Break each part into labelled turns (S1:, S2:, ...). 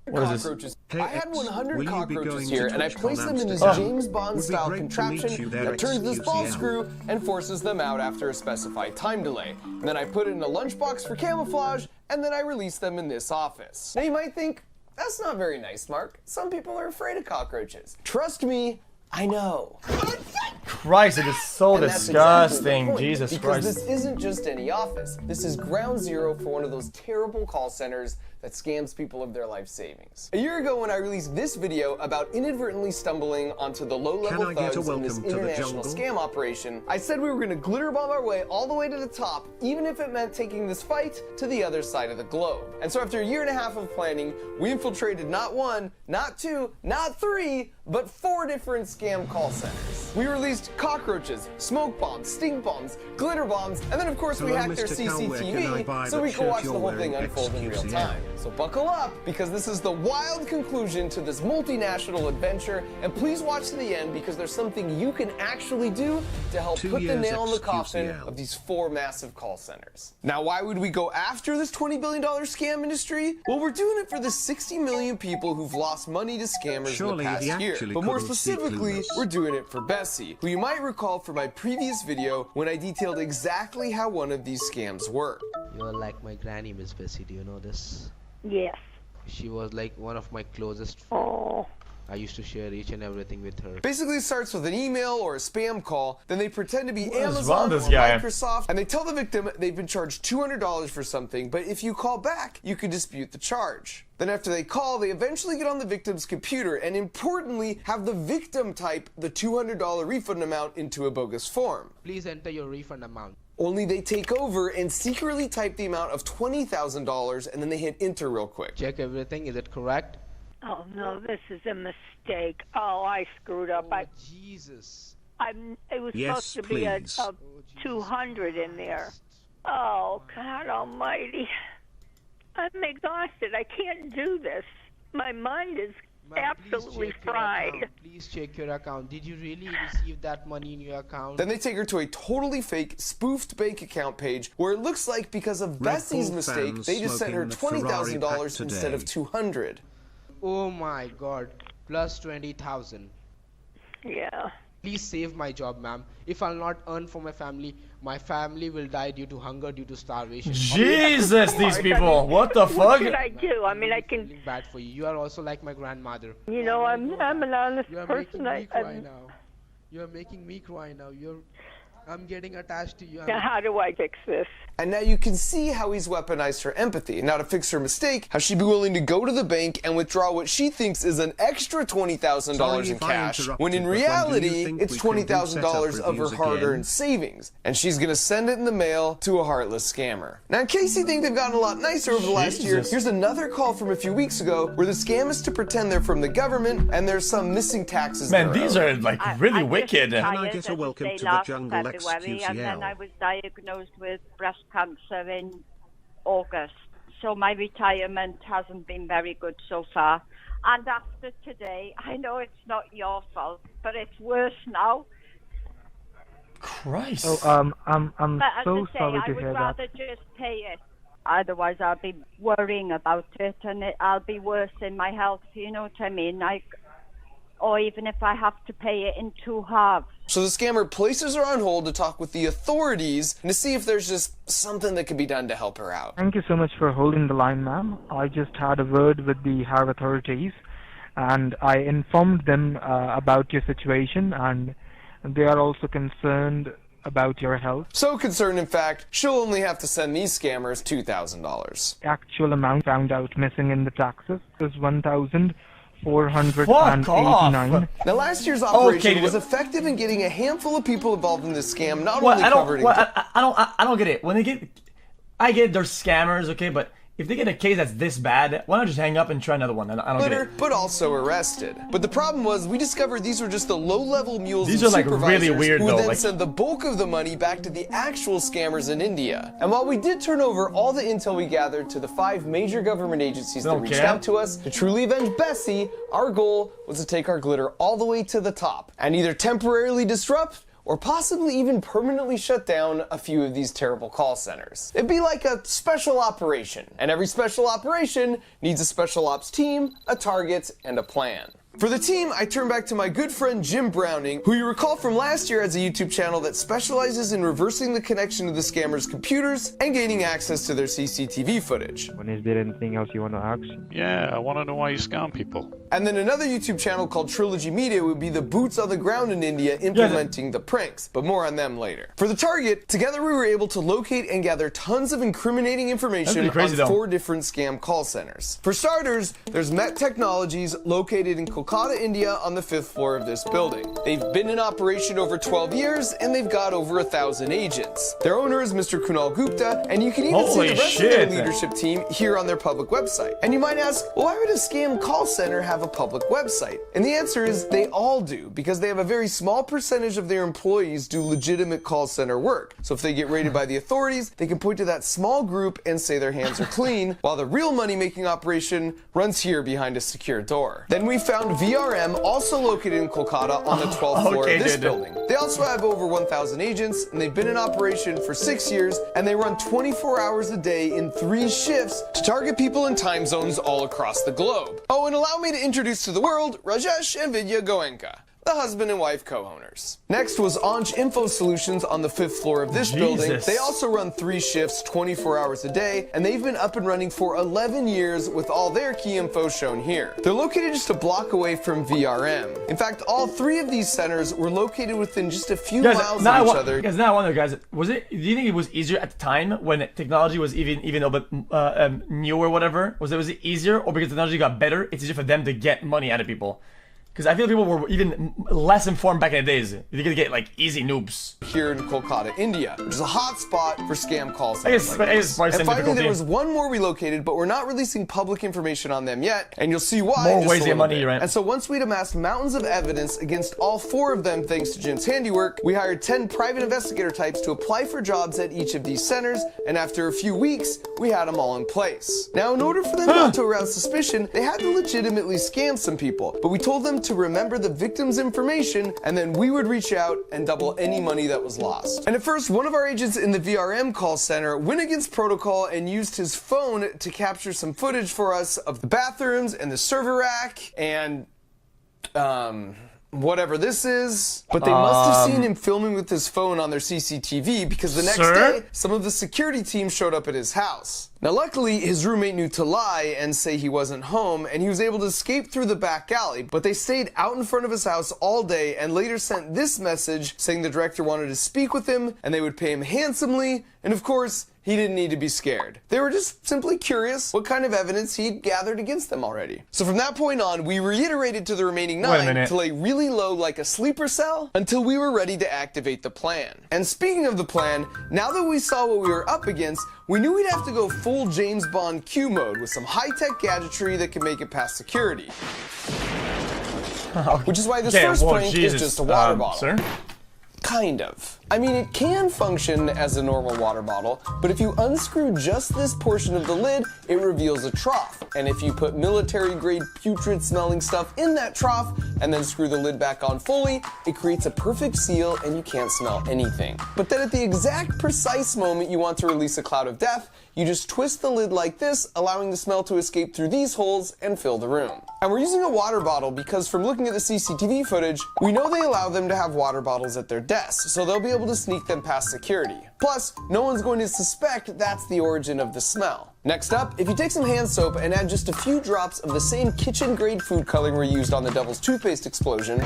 S1: What is
S2: cockroaches.
S1: this?
S2: I had 100 cockroaches here, and I placed them in this James Bond-style contraption that turns this ball screw and forces them out after a specified time delay. And then I put it in a lunchbox for camouflage, and then I released them in this office. Now you might think, that's not very nice, Mark. Some people are afraid of cockroaches. Trust me, I know.
S1: Christ, it is so disgusting.
S2: Exactly
S1: Jesus
S2: because
S1: Christ.
S2: this isn't just any office. This is ground zero for one of those terrible call centers that scams people of their life savings. A year ago when I released this video about inadvertently stumbling onto the low-level thugs in this international scam operation, I said we were gonna glitter bomb our way all the way to the top, even if it meant taking this fight to the other side of the globe. And so after a year and a half of planning, we infiltrated not one, not two, not three, but 4 different scam call centers. We released cockroaches, smoke bombs, stink bombs, glitter bombs, and then of course we hacked their CCTV so we could watch the whole thing unfold in real time. So buckle up, because this is the wild conclusion to this multinational adventure, and please watch to the end because there's something you can actually do to help put the nail in the coffin of these 4 massive call centers. Now, why would we go after this $20 billion scam industry? Well, we're doing it for the 60 million people who've lost money to scammers in the past year. But more specifically, we're doing it for Bessie, who you might recall from my previous video when I detailed exactly how one of these scams worked.
S3: You're like my granny, Miss Bessie. Do you know this?
S4: Yes.
S3: She was like one of my closest friends.
S4: Oh.
S3: I used to share each and everything with her.
S2: Basically, it starts with an email or a spam call, then they pretend to be
S1: What is wrong
S2: Amazon or
S1: with this guy?
S2: Microsoft, and they tell the victim they've been charged $200 for something, but if you call back, you can dispute the charge. Then after they call, they eventually get on the victim's computer and importantly, have the victim type the $200 refund amount into a bogus form.
S3: Please enter your refund amount.
S2: Only they take over and secretly type the amount of $20,000 and then they hit enter real quick.
S3: Check everything. Is it correct?
S4: Oh no, this is a mistake. Oh, I screwed up.
S3: Oh, Jesus.
S4: It was supposed to be a 200 in there. Oh, God Almighty. I'm exhausted. I can't do this. My mind is absolutely fried.
S3: Please check your account. Did you really receive that money in your account?
S2: Then they take her to a totally fake, spoofed bank account page where it looks like because of Bessie's mistake, they just sent her $20,000 instead of $200.
S3: Oh my God. Plus 20,000.
S4: Yeah.
S3: Please save my job, ma'am. If I'll not earn for my family will die due to hunger, due to starvation.
S1: Jesus, these people. What the fuck?
S4: What should I do? I mean, I can...
S3: Bad for you. You are also like my grandmother.
S4: You know, I'm an honest
S3: You are
S4: person.
S3: making me cry now. You are making me cry now. I'm getting attached to you.
S4: Now, how do I fix this?
S2: And now you can see how he's weaponized her empathy. Now to fix her mistake, how she'd be willing to go to the bank and withdraw what she thinks is an extra $20,000 in cash, when in reality, it's $20,000 of her hard-earned savings. And she's gonna send it in the mail to a heartless scammer. Now in case you think they've gotten a lot nicer over the last year, here's another call from a few weeks ago where the scam is to pretend they're from the government and there's some missing taxes.
S1: Man, these are like really wicked.
S5: Can I get a welcome to the jungle xQcl?
S6: And then I was diagnosed with breast cancer in August. So my retirement hasn't been very good so far. And after today, I know it's not your fault, but it's worse now.
S1: Christ.
S5: Oh, I'm
S6: But
S5: so
S6: as I say,
S5: sorry
S6: I
S5: to
S6: would
S5: hear
S6: rather
S5: that.
S6: just pay it. Otherwise, I'll be worrying about it, and I'll be worse in my health. You know what I mean? Or even if I have to pay it in 2 halves.
S2: So the scammer places her on hold to talk with the authorities and to see if there's just something that can be done to help her out.
S5: Thank you so much for holding the line, ma'am. I just had a word with the Har authorities, and I informed them about your situation, and they are also concerned about your health.
S2: So concerned, in fact, she'll only have to send these scammers $2,000.
S5: Actual amount found out missing in the taxes is $1,489.
S2: Now, last year's operation was effective in getting a handful of people involved in this scam, not only covered in...
S1: I don't get it. When they get... I get they're scammers, okay, but if they get a case that's this bad, why not just hang up and try another one? I don't get it.
S2: But also arrested. But the problem was, we discovered these were just the low-level mules
S1: These
S2: and
S1: are like really
S2: supervisors
S1: weird
S2: who
S1: though.
S2: then
S1: Like...
S2: send the bulk of the money back to the actual scammers in India. And while we did turn over all the intel we gathered to the 5 major government agencies that reached out to us to truly avenge Bessie, our goal was to take our glitter all the way to the top and either temporarily disrupt or possibly even permanently shut down a few of these terrible call centers. It'd be like a special operation, and every special operation needs a special ops team, a target, and a plan. For the team, I turn back to my good friend Jim Browning, who you recall from last year has a YouTube channel that specializes in reversing the connection to the scammers' computers and gaining access to their CCTV footage.
S5: Is there anything else you want to ask?
S7: Yeah, I want to know why you scam people.
S2: And then another YouTube channel called Trilogy Media would be the boots on the ground in India implementing the pranks, but more on them later. For the target, together we were able to locate and gather tons of incriminating information on 4 different scam call centers. For starters, there's Met Technologies, located in Kolkata, India, on the 5th floor of this building. They've been in operation over 12 years, and they've got over 1,000 agents. Their owner is Mr. Kunal Gupta, and you can even see the rest of their leadership team here on their public website. And you might ask, well, why would a scam call center have a public website? And the answer is they all do, because they have a very small percentage of their employees do legitimate call center work. So if they get raided by the authorities, they can point to that small group and say their hands are clean, while the real money-making operation runs here behind a secure door. Then we found VRM, also located in Kolkata, on the 12th floor of this building. They also have over 1,000 agents, and they've been in operation for 6 years, and they run 24 hours a day in 3 shifts to target people in time zones all across the globe. Oh, and allow me to introduce to the world Rajesh and Vidya Goenka, the husband and wife co-owners. Next was Anj Info Solutions on the 5th floor of this building. They also run 3 shifts, 24 hours a day, and they've been up and running for 11 years with all their key info shown here. They're located just a block away from VRM. In fact, all 3 of these centers were located within just a few miles of each other.
S1: Guys, now I wonder, guys, do you think it was easier at the time when technology was even a bit new or whatever? Was it easier, or because technology got better, it's easier for them to get money out of people? Because I feel people were even less informed back in the days. You could get like easy noobs.
S2: Here in Kolkata, India, which is a hot spot for scam call centers.
S1: I guess
S2: and finally, there was one more we located, but we're not releasing public information on them yet, and you'll see why.
S1: More ways to get money, right?
S2: And so once we'd amassed mountains of evidence against all 4 of them, thanks to Jim's handiwork, we hired 10 private investigator types to apply for jobs at each of these centers, and after a few weeks, we had them all in place. Now, in order for them not to arouse suspicion, they had to legitimately scam some people, but we told them to remember the victim's information, and then we would reach out and double any money that was lost. And at first, one of our agents in the VRM call center went against protocol and used his phone to capture some footage for us of the bathrooms and the server rack and whatever this is, but they must have seen him filming with his phone on their CCTV, because the next day, some of the security team showed up at his house. Now, luckily, his roommate knew to lie and say he wasn't home, and he was able to escape through the back alley, but they stayed out in front of his house all day and later sent this message saying the director wanted to speak with him and they would pay him handsomely, and of course, he didn't need to be scared. They were just simply curious what kind of evidence he'd gathered against them already. So from that point on, we reiterated to the remaining 9 to lay really low like a sleeper cell until we were ready to activate the plan. And speaking of the plan, now that we saw what we were up against, we knew we'd have to go full James Bond Q mode with some high-tech gadgetry that could make it past security. Which is why this first prank is just a water bottle.
S1: Sir?
S2: Kind of. I mean, it can function as a normal water bottle, but if you unscrew just this portion of the lid, it reveals a trough. And if you put military-grade putrid-smelling stuff in that trough and then screw the lid back on fully, it creates a perfect seal and you can't smell anything. But then at the exact precise moment you want to release a cloud of death, you just twist the lid like this, allowing the smell to escape through these holes and fill the room. And we're using a water bottle because from looking at the CCTV footage, we know they allow them to have water bottles at their desks, so they'll be able to sneak them past security. Plus, no one's going to suspect that's the origin of the smell. Next up, if you take some hand soap and add just a few drops of the same kitchen-grade food coloring we used on the Devil's Toothpaste explosion,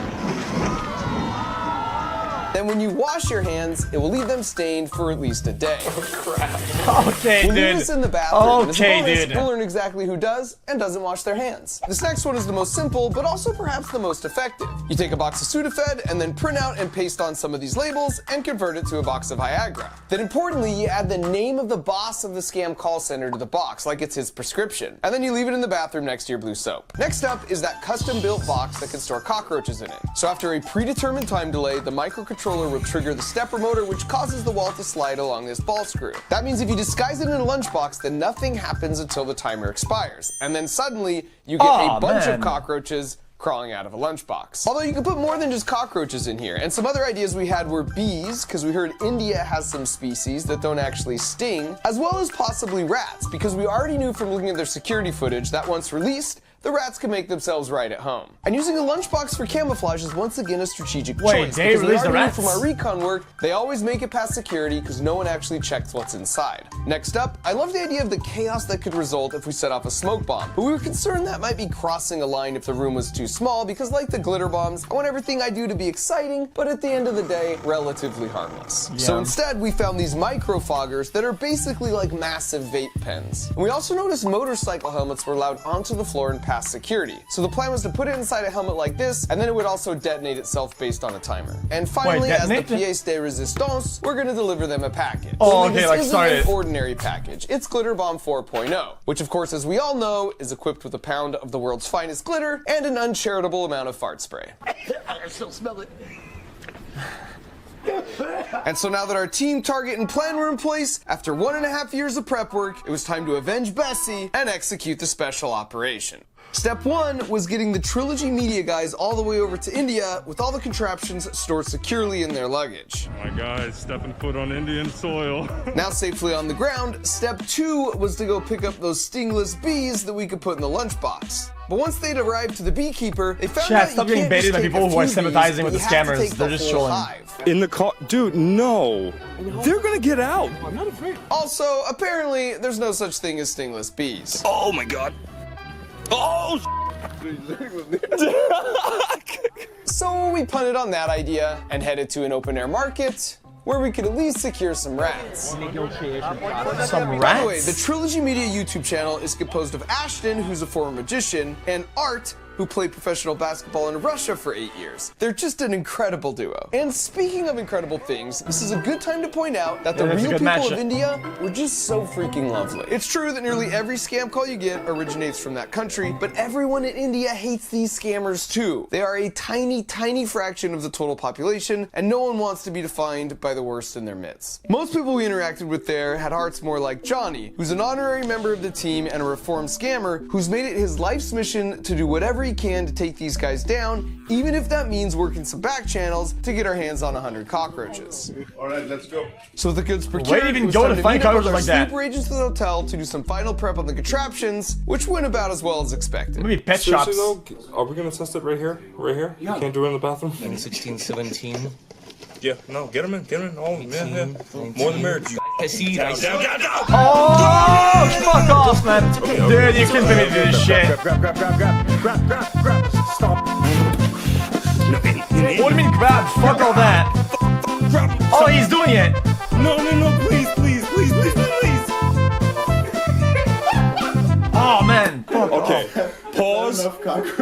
S2: then when you wash your hands, it will leave them stained for at least a day.
S1: Oh, crap. Okay,
S2: we'll
S1: dude.
S2: leave this in the bathroom.
S1: Okay,
S2: and as a bonus,
S1: dude.
S2: we'll learn exactly who does and doesn't wash their hands. This next one is the most simple, but also perhaps the most effective. You take a box of Sudafed and then print out and paste on some of these labels and convert it to a box of Viagra. Then importantly, you add the name of the boss of the scam call center to the box, like it's his prescription. And then you leave it in the bathroom next to your blue soap. Next up is that custom-built box that can store cockroaches in it. So after a predetermined time delay, the microcontroller will trigger the stepper motor, which causes the wall to slide along this ball screw. That means if you disguise it in a lunchbox, then nothing happens until the timer expires. And then suddenly, you get a bunch of cockroaches crawling out of a lunchbox. Although you could put more than just cockroaches in here, and some other ideas we had were bees, because we heard India has some species that don't actually sting, as well as possibly rats, because we already knew from looking at their security footage that once released, the rats can make themselves right at home. And using a lunchbox for camouflage is once again a strategic choice.
S1: They released the rats?
S2: From our recon work, they always make it past security because no one actually checks what's inside. Next up, I love the idea of the chaos that could result if we set off a smoke bomb, but we were concerned that might be crossing a line if the room was too small because like the glitter bombs, I want everything I do to be exciting, but at the end of the day, relatively harmless.
S1: Yeah.
S2: So instead, we found these micro foggers that are basically like massive vape pens. And we also noticed motorcycle helmets were allowed onto the floor and past security. So the plan was to put it inside a helmet like this, and then it would also detonate itself based on a timer. And finally, as the pièce de résistance, we're gonna deliver them a package.
S1: Oh,
S2: Only
S1: okay, like
S2: this
S1: started.
S2: isn't an ordinary package. It's GlitterBomb 4.0, which of course, as we all know, is equipped with a pound of the world's finest glitter and an uncharitable amount of fart spray.
S8: I still smell it.
S2: And so now that our team, target, and plan were in place, after 1.5 years of prep work, it was time to avenge Bessie and execute the special operation. Step 1 was getting the Trilogy Media guys all the way over to India with all the contraptions stored securely in their luggage.
S9: My guys stepping foot on Indian soil.
S2: Now safely on the ground, step 2 was to go pick up those stingless bees that we could put in the lunchbox. But once they'd arrived to the beekeeper, they found out
S1: stop
S2: you
S1: getting
S2: can't
S1: baited
S2: just
S1: by
S2: take
S1: people
S2: a
S1: who are
S2: few
S1: sympathizing
S2: bees,
S1: with
S2: but
S1: the
S2: you have to
S1: scammers.
S2: take
S1: They're
S2: the
S1: just
S2: whole
S1: trolling.
S2: hive.
S9: In the car, dude, no. They're gonna get out.
S8: I'm not afraid.
S2: Also, apparently, there's no such thing as stingless bees.
S9: Oh my god. Oh,
S2: So we punted on that idea and headed to an open-air market where we could at least secure some rats.
S1: Some
S2: By the way, the
S1: rats?
S2: Trilogy Media YouTube channel is composed of Ashton, who's a former magician, and Art, who played professional basketball in Russia for 8 years. They're just an incredible duo. And speaking of incredible things, this is a good time to point out that the
S1: Yeah, that's a
S2: real
S1: good
S2: people
S1: matchup.
S2: of India were just so freaking lovely. It's true that nearly every scam call you get originates from that country, but everyone in India hates these scammers too. They are a tiny, tiny fraction of the total population, and no one wants to be defined by the worst in their midst. Most people we interacted with there had hearts more like Johnny, who's an honorary member of the team and a reformed scammer who's made it his life's mission to do whatever he can to take these guys down, even if that means working some back channels to get our hands on 100 cockroaches.
S9: all right, let's go.
S2: So with the goods procured,
S1: Where do you even
S2: it was
S1: go
S2: time
S1: to find
S2: meet up with
S1: cockroaches
S2: our
S1: like that?
S2: sleeper agents to the hotel to do some final prep on the contraptions, which went about as well as expected.
S1: Maybe pet shops.
S10: Seriously though, are we gonna test it right here? Right here?
S8: Yeah.
S10: You can't do it in the bathroom?
S11: 16, 17.
S10: Yeah, no, get him in. Oh, yeah. More than marriage.
S11: I see.
S1: Oh, fuck off, man. Dude, you can't pay me to do this shit.
S9: Grab. Stop.
S1: What do you mean grab? Fuck all that. Oh, he's doing it.
S9: No, please.
S1: Oh, man. Fuck
S10: Okay,
S1: off.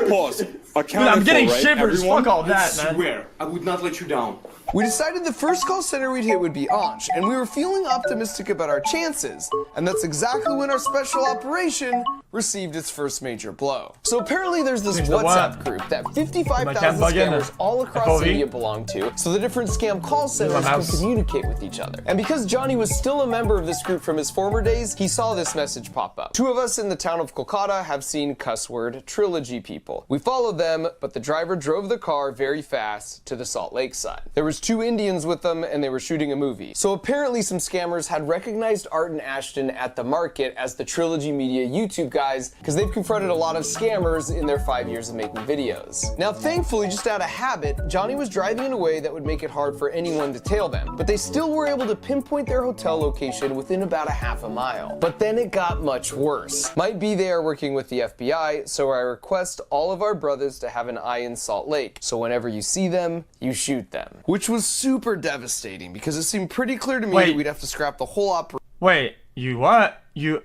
S10: pause.
S1: Dude, I'm getting shivers. Fuck all that, man.
S8: Swear, I would not let you down.
S2: We decided the first call center we'd hit would be Anj, and we were feeling optimistic about our chances. And that's exactly when our special operation received its first major blow. So apparently there's this
S1: There's the
S2: WhatsApp
S1: what?
S2: group that
S1: My
S2: 55,000
S1: cam bug in
S2: scammers
S1: there.
S2: all across
S1: FOV?
S2: India belong to, so the different scam call centers can
S1: mouse.
S2: communicate with each other. And because Johnny was still a member of this group from his former days, he saw this message pop up. 2 of us in the town of Kolkata have seen cuss word Trilogy people. We followed them, but the driver drove the car very fast to the Salt Lake side. There was 2 Indians with them, and they were shooting a movie. So apparently some scammers had recognized Art and Ashton at the market as the Trilogy Media YouTube guys, because they've confronted a lot of scammers in their 5 years of making videos. Now thankfully, just out of habit, Johnny was driving in a way that would make it hard for anyone to tail them, but they still were able to pinpoint their hotel location within about a half a mile. But then it got much worse. Might be they are working with the FBI, so I request all of our brothers to have an eye in Salt Lake, so whenever you see them, you shoot them. Which was super devastating, because it seemed pretty clear to me that we'd have to scrap the whole operation.
S1: Wait, you what? You...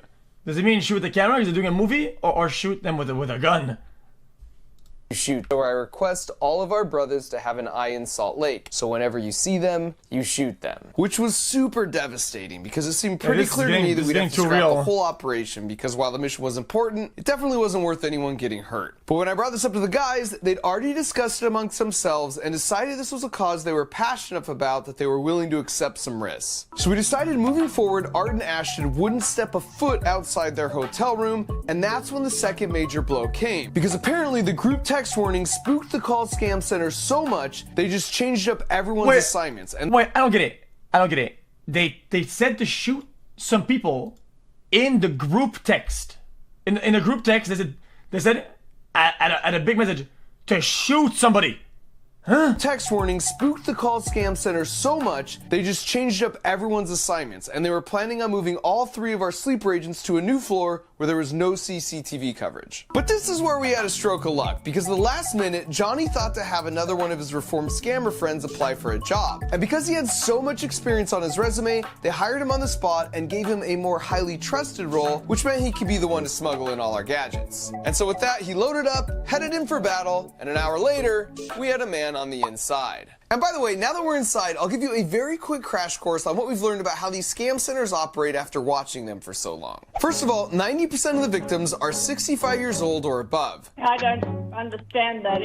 S1: Does it mean shoot with the camera? Is it doing a movie? Or shoot them with a gun?
S2: Shoot. So I request all of our brothers to have an eye in Salt Lake, so whenever you see them, you shoot them. Which was super devastating, because it seemed pretty clear to me that we'd have to scrap the whole operation, because while the mission was important, it definitely wasn't worth anyone getting hurt. But when I brought this up to the guys, they'd already discussed it amongst themselves and decided this was a cause they were passionate about, that they were willing to accept some risks. So we decided moving forward, Art and Ashton wouldn't step a foot outside their hotel room, and that's when the second major blow came, because apparently the group text text warning spooked the call scam center so much, they just changed up everyone's assignments. And
S1: wait, I don't get it. I don't get it. They said to shoot some people in the group text. In the group text, they said at a big message to shoot somebody. Huh?
S2: Text warning spooked the call scam center so much, they just changed up everyone's assignments, and they were planning on moving all 3 of our sleeper agents to a new floor where there was no CCTV coverage. But this is where we had a stroke of luck, because the last minute, Johnny thought to have another one of his reformed scammer friends apply for a job. And because he had so much experience on his resume, they hired him on the spot and gave him a more highly trusted role, which meant he could be the one to smuggle in all our gadgets. And so with that, he loaded up, headed in for battle, and an hour later, we had a man on the inside. And by the way, now that we're inside, I'll give you a very quick crash course on what we've learned about how these scam centers operate after watching them for so long. First of all, 90% of the victims are 65 years old or above.
S11: I don't understand that.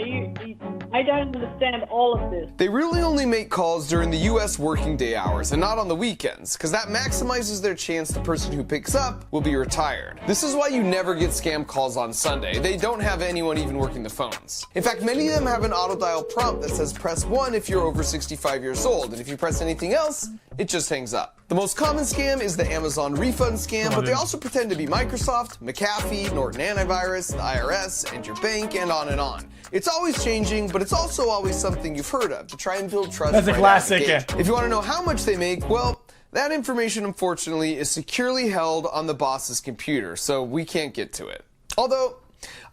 S11: I don't understand all of this.
S2: They really only make calls during the US working day hours and not on the weekends, because that maximizes their chance the person who picks up will be retired. This is why you never get scam calls on Sunday. They don't have anyone even working the phones. In fact, many of them have an auto dial prompt that says press 1 if you're over 65 years old, and if you press anything else, it just hangs up. The most common scam is the Amazon refund scam, but they also pretend to be Microsoft, McAfee, Norton Antivirus, the IRS, and your bank, and on and on. It's always changing, but it's also always something you've heard of to try and build trust.
S1: That's a classic.
S2: If you want to know how much they make, well, that information, unfortunately, is securely held on the boss's computer, so we can't get to it. Although,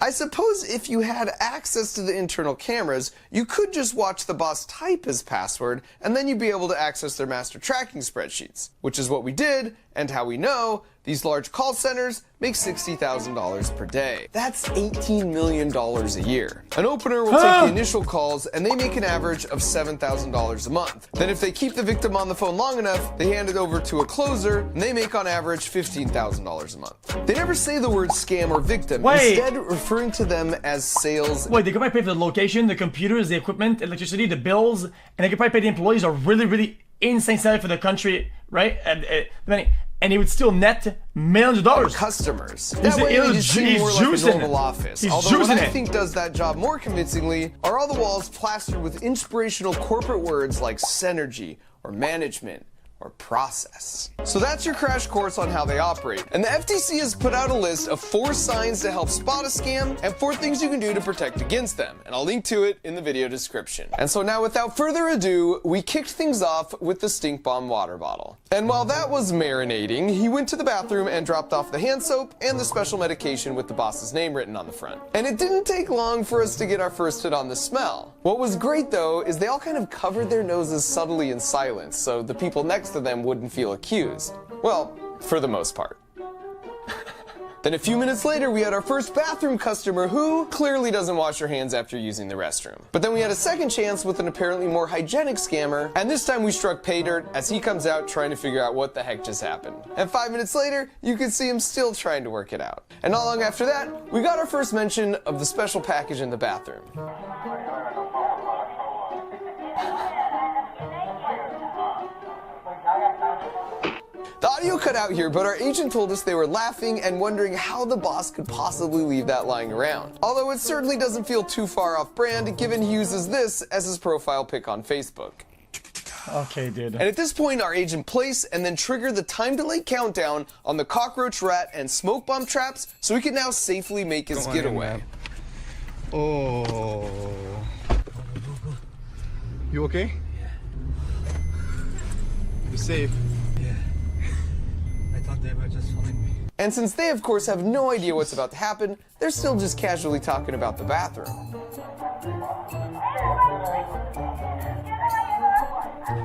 S2: I suppose if you had access to the internal cameras, you could just watch the boss type his password, and then you'd be able to access their master tracking spreadsheets, which is what we did, and how we know these large call centers make $60,000 per day. That's $18 million a year. An opener will take the initial calls, and they make an average of $7,000 a month. Then if they keep the victim on the phone long enough, they hand it over to a closer, and they make on average $15,000 a month. They never say the word scam or victim, instead referring to them as sales.
S1: Wait, they could probably pay for the location, the computers, the equipment, electricity, the bills, and they could probably pay the employees a really, really insane salary for the country, right? And he would still net millions of dollars.
S2: Customers. That way they just seem more like a normal office. Although what I think does that job more convincingly are all the walls plastered with inspirational corporate words like synergy or management or process. So that's your crash course on how they operate. And the FTC has put out a list of 4 signs to help spot a scam and 4 things you can do to protect against them. And I'll link to it in the video description. And so now without further ado, we kicked things off with the stink bomb water bottle. And while that was marinating, he went to the bathroom and dropped off the hand soap and the special medication with the boss's name written on the front. And it didn't take long for us to get our first hit on the smell. What was great though is they all kind of covered their noses subtly in silence, so the people next to them wouldn't feel accused. Well, for the most part. Then a few minutes later, we had our first bathroom customer who clearly doesn't wash her hands after using the restroom. But then we had a second chance with an apparently more hygienic scammer, and this time we struck pay dirt as he comes out trying to figure out what the heck just happened. And 5 minutes later, you can see him still trying to work it out. And not long after that, we got our first mention of the special package in the bathroom. The audio cut out here, but our agent told us they were laughing and wondering how the boss could possibly leave that lying around. Although it certainly doesn't feel too far off brand, given he uses this as his profile pic on Facebook.
S1: Okay, dude.
S2: And at this point, our agent place and then trigger the time delay countdown on the cockroach, rat, and smoke bomb traps so he can now safely make his getaway.
S12: Oh. You okay?
S13: Yeah.
S12: You safe?
S13: Yeah. I thought they were just following me.
S2: And since they, of course, have no idea what's about to happen, they're still just casually talking about the bathroom.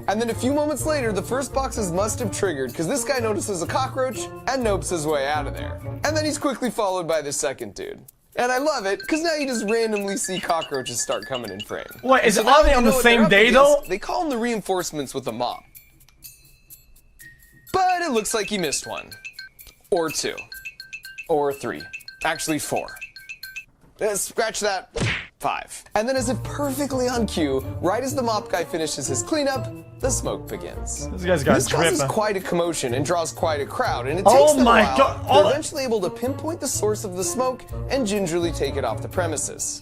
S2: And then a few moments later, the first boxes must have triggered because this guy notices a cockroach and nopes his way out of there. And then he's quickly followed by the second dude. And I love it, because now you just randomly see cockroaches start coming in frame.
S1: What, is it all on the same day, though?
S2: They call them the reinforcements with a mop. But it looks like he missed one. Or 2. Or 3. Actually 4. Scratch that. 5. And then as if perfectly on cue, right as the mop guy finishes his cleanup, the smoke begins.
S1: This guy's got
S2: This causes
S1: drip.
S2: quite a commotion and draws quite a crowd, and it takes them a while. They're eventually able to pinpoint the source of the smoke and gingerly take it off the premises.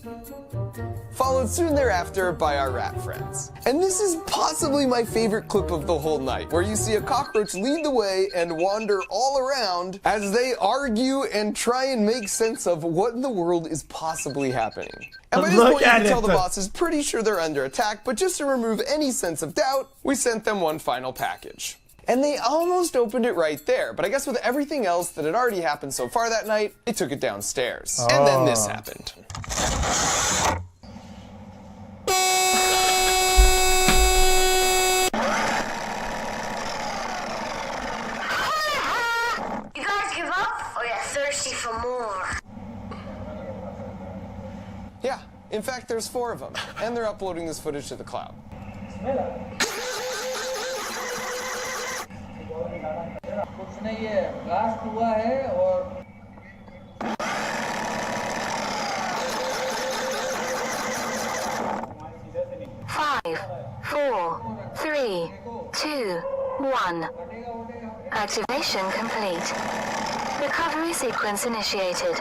S2: Followed soon thereafter by our rat friends. And this is possibly my favorite clip of the whole night, where you see a cockroach lead the way and wander all around as they argue and try and make sense of what in the world is possibly happening. And by this point, you can tell the boss is pretty sure they're under attack, but just to remove any sense of doubt, we sent them one final package. And they almost opened it right there, but I guess with everything else that had already happened so far that night, they took it downstairs. And then this happened.
S14: You guys give up, or you're thirsty for more?
S2: Yeah, in fact, there's 4 of them, and they're uploading this footage to the cloud.
S14: Five, 4, 3, 2, 1. Activation complete. Recovery sequence initiated.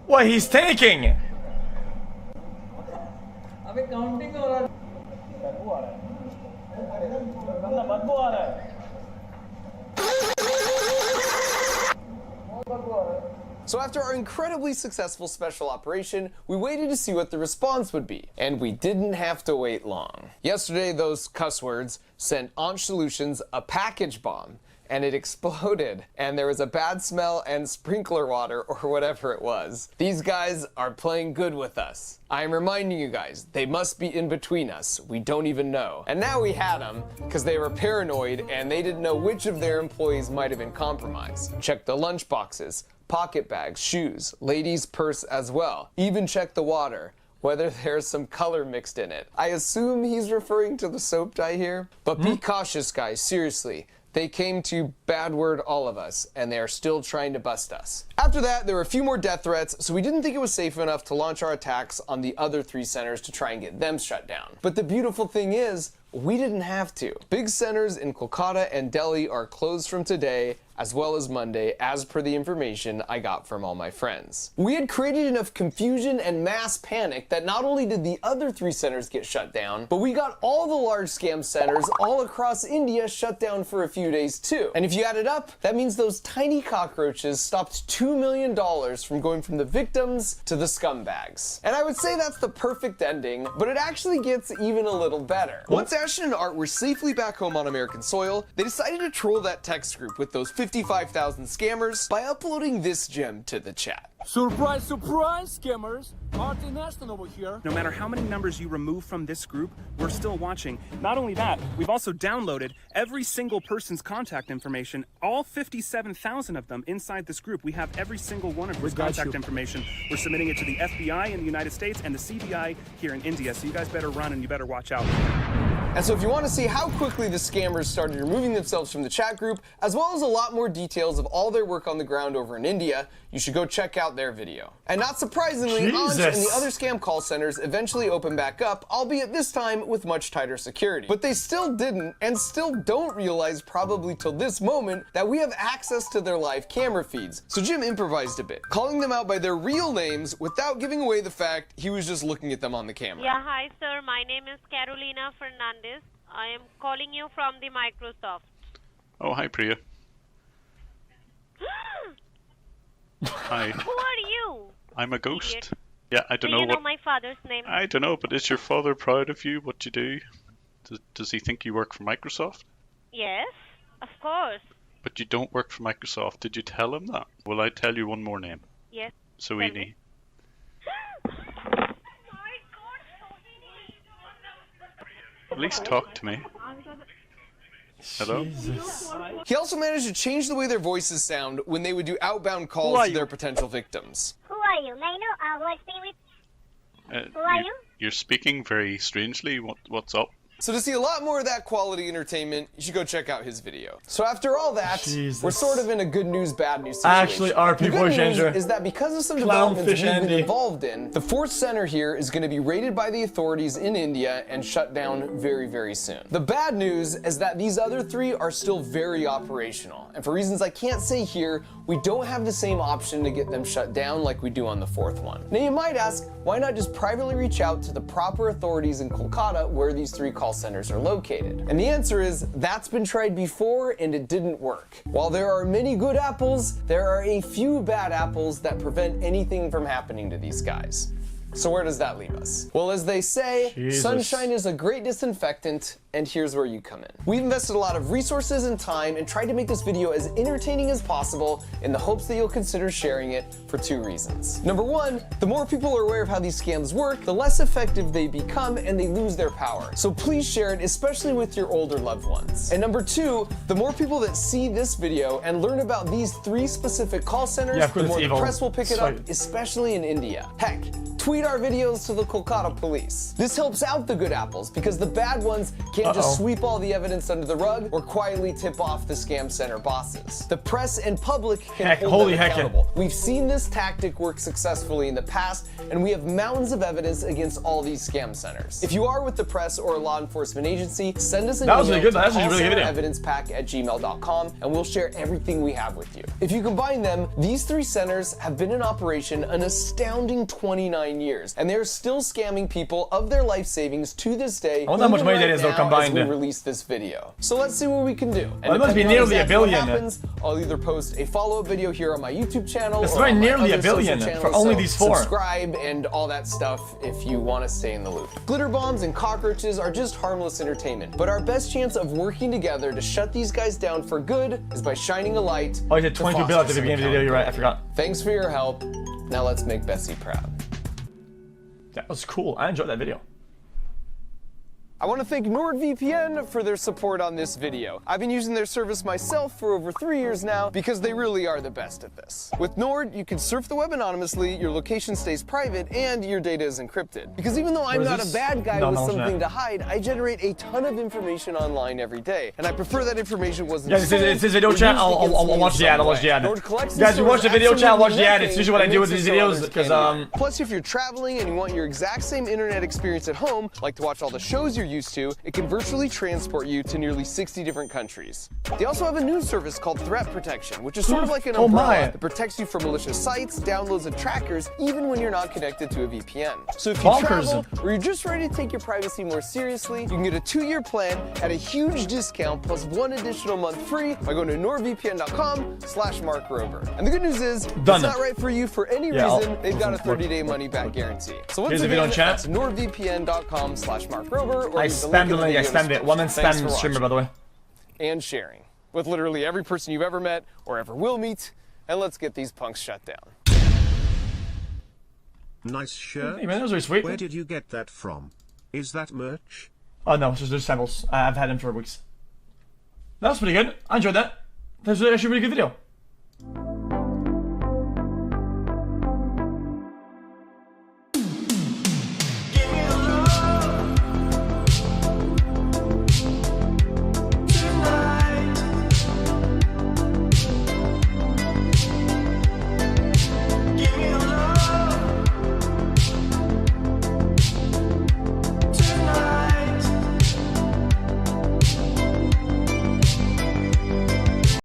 S1: What, he's taking?
S2: So after our incredibly successful special operation, we waited to see what the response would be, and we didn't have to wait long. Yesterday, those cuss words sent Anch Solutions a package bomb, and it exploded, and there was a bad smell and sprinkler water, or whatever it was. These guys are playing good with us. I am reminding you guys, they must be in between us. We don't even know. And now we had them, because they were paranoid, and they didn't know which of their employees might have been compromised. Check the lunch boxes, pocket bags, shoes, ladies' purse as well. Even check the water, whether there's some color mixed in it. I assume he's referring to the soap dye here. But be cautious, guys, seriously. They came to bad word all of us, and they are still trying to bust us. After that, there were a few more death threats, so we didn't think it was safe enough to launch our attacks on the other 3 centers to try and get them shut down. But the beautiful thing is, we didn't have to. Big centers in Kolkata and Delhi are closed from today, as well as Monday, as per the information I got from all my friends. We had created enough confusion and mass panic that not only did the other 3 centers get shut down, but we got all the large scam centers all across India shut down for a few days too. And if you add it up, that means those tiny cockroaches stopped $2 million from going from the victims to the scumbags. And I would say that's the perfect ending, but it actually gets even a little better. Once Ashton and Art were safely back home on American soil, they decided to troll that text group with those 55,000 scammers by uploading this gem to the chat.
S15: Surprise, surprise, scammers! Martin Ashton over here. No matter how many numbers you remove from this group, we're still watching. Not only that, we've also downloaded every single person's contact information, all 57,000 of them inside this group. We have every single one of his contact information. We're submitting it to the FBI in the United States and the CBI here in India, so you guys better run and you better watch out.
S2: And so if you want to see how quickly the scammers started removing themselves from the chat group, as well as a lot more details of all their work on the ground over in India, you should go check out their video. And not surprisingly, Anj and the other scam call centers eventually opened back up, albeit this time with much tighter security. But they still didn't, and still don't realize probably till this moment, that we have access to their live camera feeds. So Jim improvised a bit, calling them out by their real names without giving away the fact he was just looking at them on the camera.
S16: Yeah, hi sir, my name is Carolina Fernandez. I am calling you from the Microsoft.
S7: Oh, hi Priya. Hi.
S16: Who are you?
S7: I'm a ghost.
S16: Idiot.
S7: Yeah, I don't
S16: Do
S7: know
S16: you know
S7: what.
S16: my father's name?
S7: I don't know, but is your father proud of you? What you do? Does he think you work for Microsoft?
S16: Yes, of course.
S7: But you don't work for Microsoft. Did you tell him that? Will I tell you one more name?
S16: Yes.
S7: Soini. At least talk to me. Hello?
S1: Jesus.
S2: He also managed to change the way their voices sound when they would do outbound calls to their potential victims.
S14: Who are you? May I know who I speak with? Who are you?
S7: You're speaking very strangely. What's up?
S2: So to see a lot more of that quality entertainment, you should go check out his video. So after all that, we're sort of in a good news, bad news situation.
S1: Actually, RP voice changer.
S2: The good news is that because of some developments we've been involved in, the 4th center here is going to be raided by the authorities in India and shut down very, very soon. The bad news is that these other 3 are still very operational. And for reasons I can't say here, we don't have the same option to get them shut down like we do on the 4th one. Now you might ask, why not just privately reach out to the proper authorities in Kolkata where these 3 call centers are located? And the answer is, that's been tried before and it didn't work. While there are many good apples, there are a few bad apples that prevent anything from happening to these guys. So where does that leave us? Well, as they say, sunshine is a great disinfectant, and here's where you come in. We've invested a lot of resources and time and tried to make this video as entertaining as possible in the hopes that you'll consider sharing it for 2 reasons. Number 1, the more people are aware of how these scams work, the less effective they become and they lose their power. So please share it, especially with your older loved ones. And number 2, the more people that see this video and learn about these 3 specific call centers, the more the press will pick it up, especially in India. Heck, tweet our videos to the Kolkata police. This helps out the good apples because the bad ones can't just sweep all the evidence under the rug or quietly tip off the scam center bosses. The press and public can hold them accountable. We've seen this tactic work successfully in the past, and we have mountains of evidence against all these scam centers. If you are with the press or a law enforcement agency, send us an email to callcenterevidence@gmail.com and we'll share everything we have with you. If you combine them, these 3 centers have been in operation an astounding 29 years, and they're still scamming people of their life savings to this day.
S1: I wonder how much money that is though combined.
S2: As we release this video. So let's see what we can do.
S1: Well, it must be nearly a billion.
S2: I'll either post a follow-up video here on my YouTube channel
S1: it's
S2: or
S1: very
S2: on
S1: nearly
S2: my
S1: a billion
S2: channels,
S1: for only these 4.
S2: Subscribe and all that stuff if you want to stay in the loop. Glitter bombs and cockroaches are just harmless entertainment, but our best chance of working together to shut these guys down for good is by shining a light.
S1: Oh, you said 22 bill at the beginning of the video, you're right, I forgot.
S2: Thanks for your help. Now let's make Bessie proud.
S1: That was cool, I enjoyed that video.
S2: I want to thank NordVPN for their support on this video. I've been using their service myself for over 3 years now because they really are the best at this. With Nord, you can surf the web anonymously, your location stays private, and your data is encrypted. Because even though I'm not a bad guy with something to hide, I generate a ton of information online every day, and I prefer that information wasn't
S1: it says video chat, I'll watch the ad, Guys, you watch the video chat, watch the ad, it's usually what I do with these videos, because
S2: Plus, if you're traveling and you want your exact same internet experience at home, like to watch all the shows you're used to, it can virtually transport you to nearly 60 different countries. They also have a new service called Threat Protection, which is sort of like an umbrella that protects you from malicious sites, downloads, and trackers, even when you're not connected to a VPN. So if you travel, or you're just ready to take your privacy more seriously, you can get a 2-year plan at a huge discount plus 1 additional month free by going to nordvpn.com/MarkRober. And the good news is, if it's not right for you for any reason, they've got a 30-day money-back guarantee. So once again, that's nordvpn.com/MarkRober, or
S1: spam the link, I spammed it. One man spam streamer, by the way.
S2: And sharing with literally every person you've ever met or ever will meet. And let's get these punks shut down.
S17: Nice shirt.
S1: Hey man, that was really sweet.
S17: Where did you get that from? Is that merch?
S1: Oh no, it's just samples. I've had them for weeks. That was pretty good. I enjoyed that. That was actually a really good video.